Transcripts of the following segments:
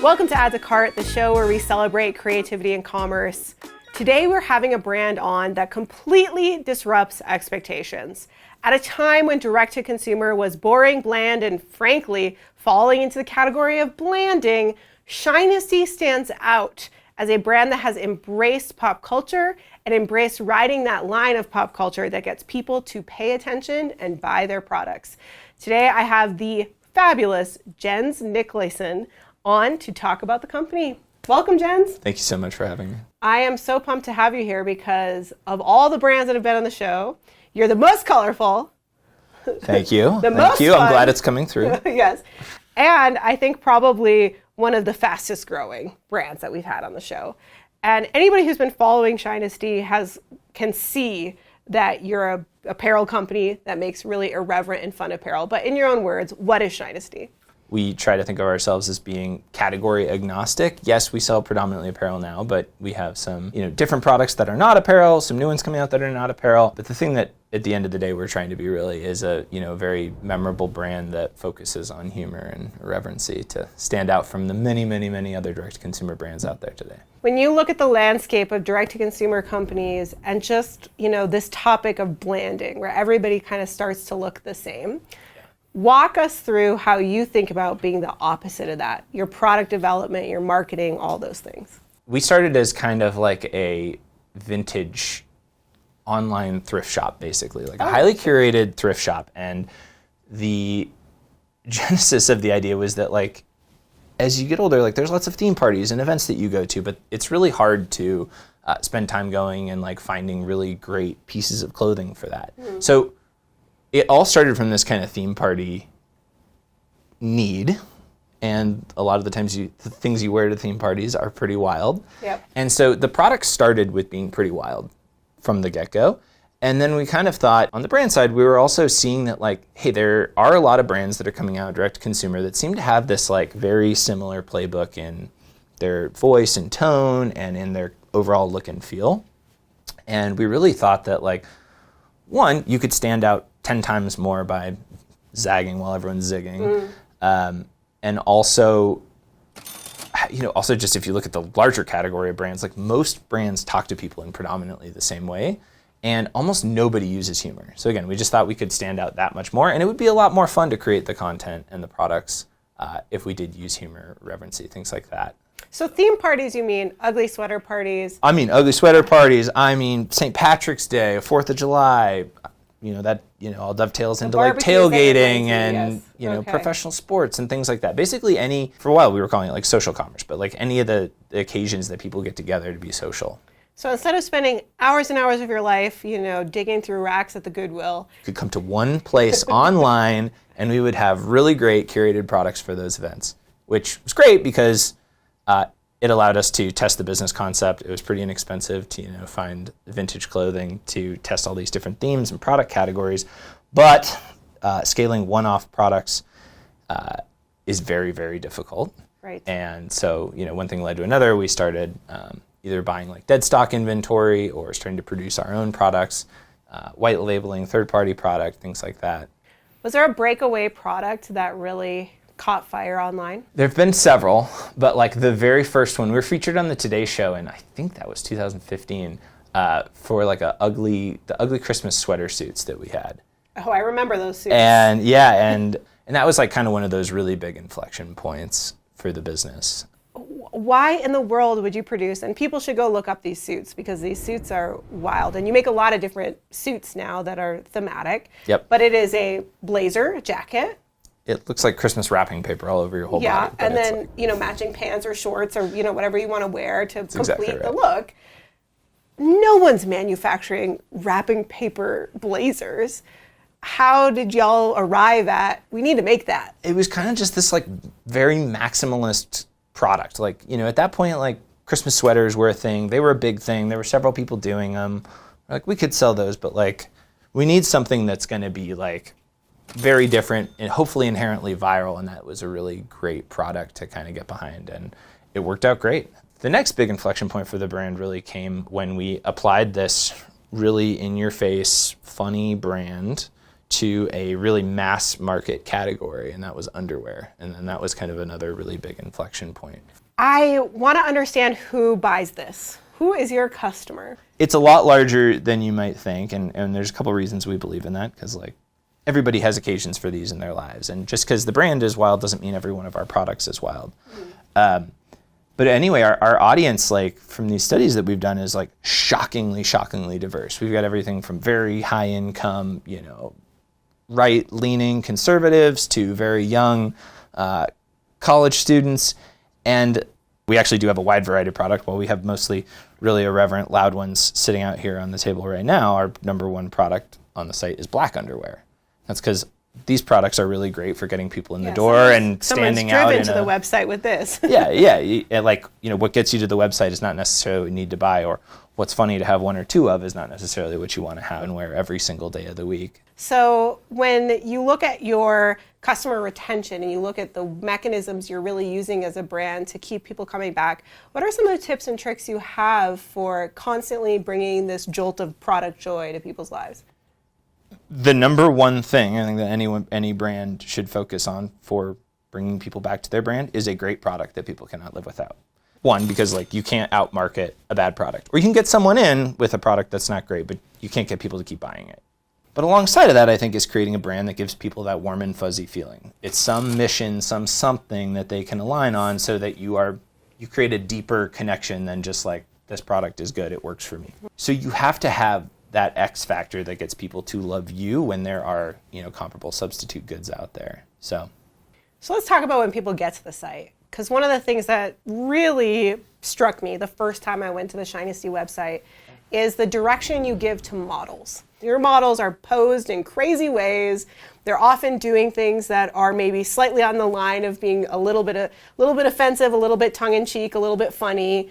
Welcome to Add to Cart, the show where we celebrate creativity and commerce. Today we're having a brand on that completely disrupts expectations. At a time when direct-to-consumer was boring, bland, and frankly, falling into the category of blanding, Shinesty stands out as a brand that has embraced pop culture and embraced riding that line of pop culture that gets people to pay attention and buy their products. Today I have the fabulous Jens Nicolaysen on to talk about the company. Welcome, Jens. Thank you so much for having me. I am so pumped to have you here because of all the brands that have been on the show, you're the most colorful. Thank you. Thank you. Fun. I'm glad it's coming through. Yes. And I think probably one of the fastest growing brands that we've had on the show. And anybody who's been following Shinesty can see that you're a apparel company that makes really irreverent and fun apparel. But in your own words, what is Shinesty? We try to think of ourselves as being category agnostic. Yes, we sell predominantly apparel now, but we have some different products that are not apparel, some new ones coming out that are not apparel. But the thing that at the end of the day we're trying to be really is a very memorable brand that focuses on humor and irreverency to stand out from the many, many, many other direct-to-consumer brands out there today. When you look at the landscape of direct-to-consumer companies and just this topic of blanding, where everybody kind of starts to look the same, walk us through how you think about being the opposite of that, your product development, your marketing, all those things. We started as kind of like a vintage online thrift shop, basically, like a highly curated thrift shop. And the genesis of the idea was that as you get older, there's lots of theme parties and events that you go to, but it's really hard to spend time going and finding really great pieces of clothing for that. Mm. So it all started from this kind of theme party need, and a lot of the times the things you wear to theme parties are pretty wild. Yep. And so the product started with being pretty wild from the get-go. And then we kind of thought, on the brand side, we were also seeing that hey, there are a lot of brands that are coming out direct to consumer that seem to have this very similar playbook in their voice and tone and in their overall look and feel. And we really thought that one, you could stand out 10 times more by zagging while everyone's zigging. And also just if you look at the larger category of brands, most brands talk to people in predominantly the same way, and almost nobody uses humor. So again, we just thought we could stand out that much more, and it would be a lot more fun to create the content and the products if we did use humor, reverency, things like that. So theme parties, you mean ugly sweater parties? I mean ugly sweater parties. I mean St. Patrick's Day, 4th of July. That all dovetails into tailgating and professional sports and things like that. Basically for a while we were calling it social commerce, but any of the occasions that people get together to be social. So instead of spending hours and hours of your life, digging through racks at the Goodwill, you could come to one place online and we would have really great curated products for those events, which was great because it allowed us to test the business concept. It was pretty inexpensive to find vintage clothing to test all these different themes and product categories. But scaling one-off products is very, very difficult. Right. And so one thing led to another. We started either buying dead stock inventory or starting to produce our own products, white labeling third-party product, things like that. Was there a breakaway product that really caught fire online? There have been several, but the very first one, we were featured on the Today Show, and I think that was 2015, for the ugly Christmas sweater suits that we had. Oh, I remember those suits. And and that was kind of one of those really big inflection points for the business. Why in the world would you produce, and people should go look up these suits because these suits are wild, and you make a lot of different suits now that are thematic. Yep. But it is a blazer, a jacket. It looks like Christmas wrapping paper all over your whole body. Yeah, and then, matching pants or shorts or, whatever you want to wear to complete exactly right. the look. No one's manufacturing wrapping paper blazers. How did y'all arrive at, we need to make that? It was kind of just this, very maximalist product. At that point, Christmas sweaters were a thing. They were a big thing. There were several people doing them. We could sell those, but, we need something that's going to be, very different and hopefully inherently viral, and that was a really great product to kind of get behind, and it worked out great. The next big inflection point for the brand really came when we applied this really in-your-face, funny brand to a really mass market category, and that was underwear. And then that was kind of another really big inflection point. I want to understand who buys this. Who is your customer? It's a lot larger than you might think, and there's a couple reasons we believe in that, because like everybody has occasions for these in their lives, and just because the brand is wild doesn't mean every one of our products is wild. But anyway, our audience, like from these studies that we've done, is like shockingly diverse. We've got everything from very high income, right-leaning conservatives to very young college students. And we actually do have a wide variety of product. While we have mostly really irreverent, loud ones sitting out here on the table right now, our number one product on the site is black underwear. That's because these products are really great for getting people in the door and standing out. Someone's driven to the website with this. What gets you to the website is not necessarily what you need to buy, or what's funny to have one or two of is not necessarily what you want to have and wear every single day of the week. So when you look at your customer retention and you look at the mechanisms you're really using as a brand to keep people coming back, what are some of the tips and tricks you have for constantly bringing this jolt of product joy to people's lives? The number one thing I think that any brand should focus on for bringing people back to their brand is a great product that people cannot live without. One, because you can't outmarket a bad product. Or you can get someone in with a product that's not great, but you can't get people to keep buying it. But alongside of that, I think, is creating a brand that gives people that warm and fuzzy feeling. It's some mission, something that they can align on, so that you create a deeper connection than just like, this product is good, it works for me. So you have to have that X factor that gets people to love you when there are, comparable substitute goods out there. So let's talk about when people get to the site. Because one of the things that really struck me the first time I went to the Shinesty website is the direction you give to models. Your models are posed in crazy ways. They're often doing things that are maybe slightly on the line of being a little bit offensive, a little bit tongue-in-cheek, a little bit funny.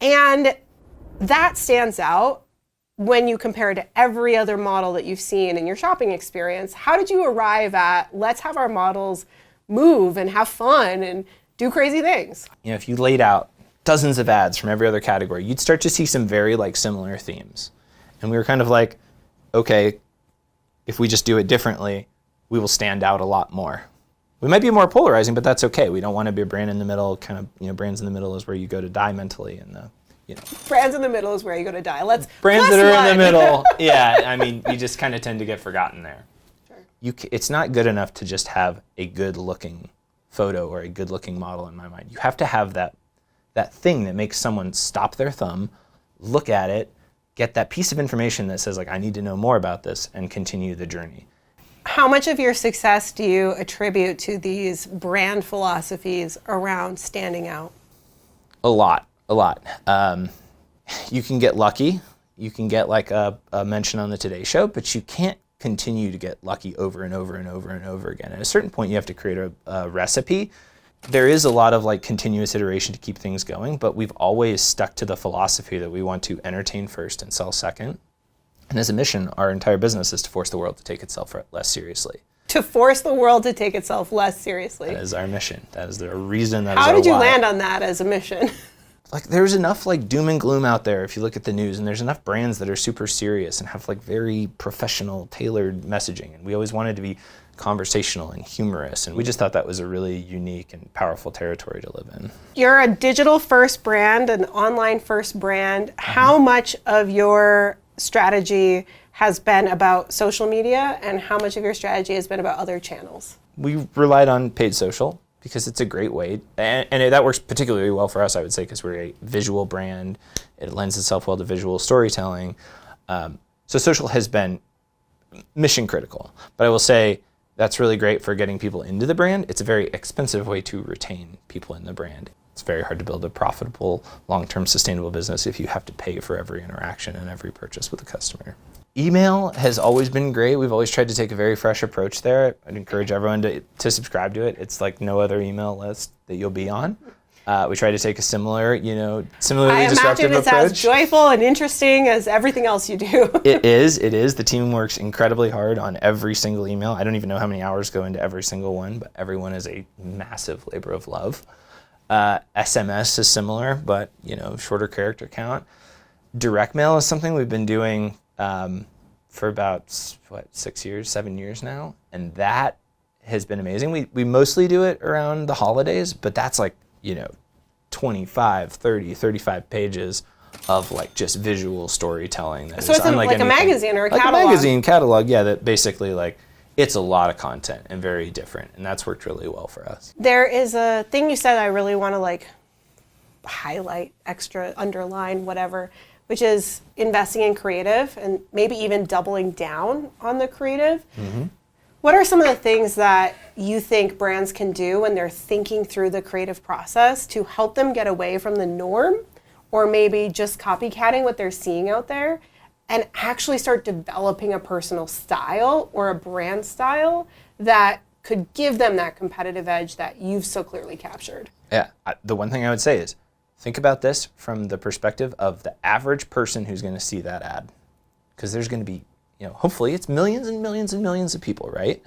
And that stands out when you compare it to every other model that you've seen in your shopping experience. How did you arrive at, let's have our models move and have fun and do crazy things? If you laid out dozens of ads from every other category, you'd start to see some very similar themes. And we were kind of like, okay, if we just do it differently, we will stand out a lot more. We might be more polarizing, but that's okay. We don't want to be a brand in the middle, brands in the middle is where you go to die mentally, and Brands in the middle is where you go to die. Brands that are in the middle, you just kind of tend to get forgotten there. Sure. It's not good enough to just have a good-looking photo or a good-looking model in my mind. You have to have that thing that makes someone stop their thumb, look at it, get that piece of information that says, I need to know more about this, and continue the journey. How much of your success do you attribute to these brand philosophies around standing out? A lot. You can get lucky. You can get a mention on the Today Show, but you can't continue to get lucky over and over and over and over again. At a certain point, you have to create a recipe. There is a lot of continuous iteration to keep things going, but we've always stuck to the philosophy that we want to entertain first and sell second. And as a mission, our entire business is to force the world to take itself less seriously. To force the world to take itself less seriously. That is our mission. That is the reason. How did you land on that as a mission? There's enough doom and gloom out there if you look at the news, and there's enough brands that are super serious and have very professional, tailored messaging. And we always wanted to be conversational and humorous, and we just thought that was a really unique and powerful territory to live in. You're a digital first brand, an online first brand. How much of your strategy has been about social media, and how much of your strategy has been about other channels? We relied on paid social because it's a great way, and that works particularly well for us, I would say, because we're a visual brand. It lends itself well to visual storytelling. So social has been mission critical, but I will say that's really great for getting people into the brand. It's a very expensive way to retain people in the brand. It's very hard to build a profitable, long-term sustainable business if you have to pay for every interaction and every purchase with a customer. Email has always been great. We've always tried to take a very fresh approach there. I'd encourage everyone to subscribe to it. It's like no other email list that you'll be on. We try to take a similarly disruptive approach. I imagine it's as joyful and interesting as everything else you do. It is. The team works incredibly hard on every single email. I don't even know how many hours go into every single one, but everyone is a massive labor of love. SMS is similar, but shorter character count. Direct mail is something we've been doing for about, 6 years, 7 years now. And that has been amazing. We mostly do it around the holidays, but that's like, 25, 30, 35 pages of like just visual storytelling. So it's like a magazine or a catalog. Like a magazine catalog, yeah, that basically like, it's a lot of content and very different. And that's worked really well for us. There is a thing you said I really want to like highlight, extra, underline, whatever, which is investing in creative and maybe even doubling down on the creative. Mm-hmm. What are some of the things that you think brands can do when they're thinking through the creative process to help them get away from the norm, or maybe just copycatting what they're seeing out there, and actually start developing a personal style or a brand style that could give them that competitive edge that you've so clearly captured? Yeah, the one thing I would say is think about this from the perspective of the average person who's going to see that ad. Because there's going to be, hopefully it's millions and millions and millions of people, right?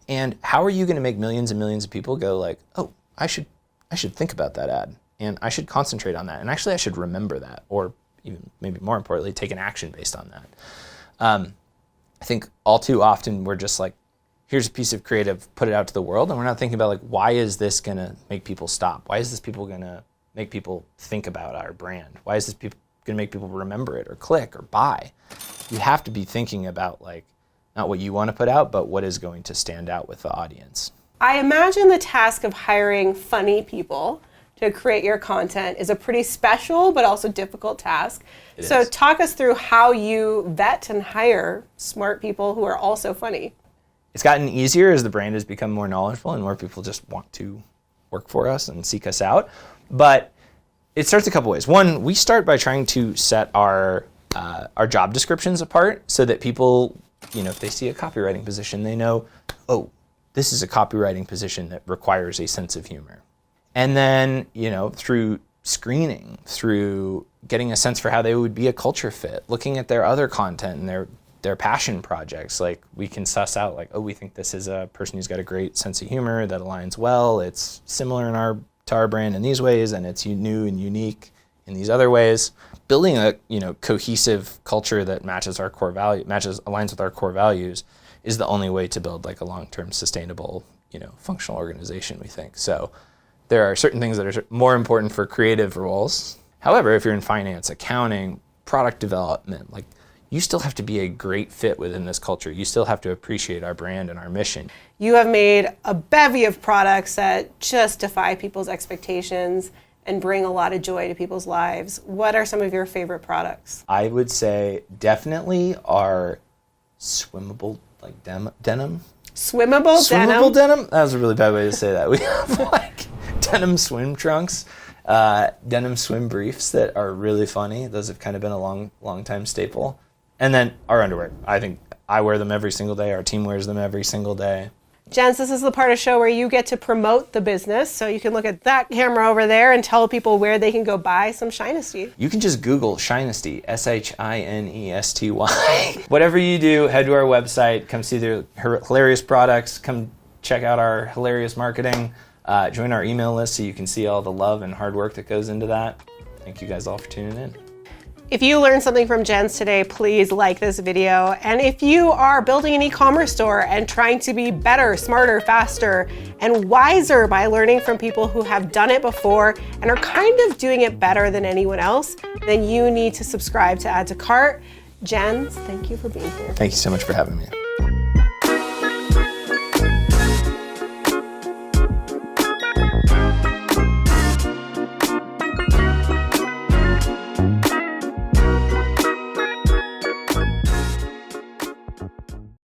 And how are you going to make millions and millions of people go like, oh, I should think about that ad, and I should concentrate on that, and actually I should remember that, or even maybe more importantly, take an action based on that. I think all too often we're just like, here's a piece of creative, put it out to the world, and we're not thinking about like, why is this going to make people stop? Why is this going to make people think about our brand? Why is this going to make people remember it or click or buy? You have to be thinking about like, not what you want to put out, but what is going to stand out with the audience. I imagine the task of hiring funny people to create your content is a pretty special but also difficult task. So talk us through how you vet and hire smart people who are also funny. It's gotten easier as the brand has become more knowledgeable and more people just want to work for us and seek us out. But it starts a couple ways. One, we start by trying to set our job descriptions apart so that people, if they see a copywriting position, they know, oh, this is a copywriting position that requires a sense of humor. And then, through screening, through getting a sense for how they would be a culture fit, looking at their other content and their passion projects, like we can suss out like, oh, we think this is a person who's got a great sense of humor that aligns well. It's similar to our brand in these ways, and it's new and unique in these other ways. Building a cohesive culture that aligns with our core values is the only way to build like a long-term sustainable, functional organization, we think. So there are certain things that are more important for creative roles. However, if you're in finance, accounting, product development, like you still have to be a great fit within this culture. You still have to appreciate our brand and our mission. You have made a bevy of products that just defy people's expectations and bring a lot of joy to people's lives. What are some of your favorite products? I would say definitely our swimmable like denim. Swimmable denim? That was a really bad way to say that. We have like denim swim trunks, denim swim briefs that are really funny. Those have kind of been a long time staple. And then our underwear. I think I wear them every single day. Our team wears them every single day. Jens, this is the part of the show where you get to promote the business. So you can look at that camera over there and tell people where they can go buy some Shinesty. You can just Google Shinesty, Shinesty. Whatever you do, head to our website, come see their hilarious products, come check out our hilarious marketing, join our email list so you can see all the love and hard work that goes into that. Thank you guys all for tuning in. If you learned something from Jens today, please like this video. And if you are building an e-commerce store and trying to be better, smarter, faster, and wiser by learning from people who have done it before and are kind of doing it better than anyone else, then you need to subscribe to Add to Cart. Jens, thank you for being here. Thank you so much for having me.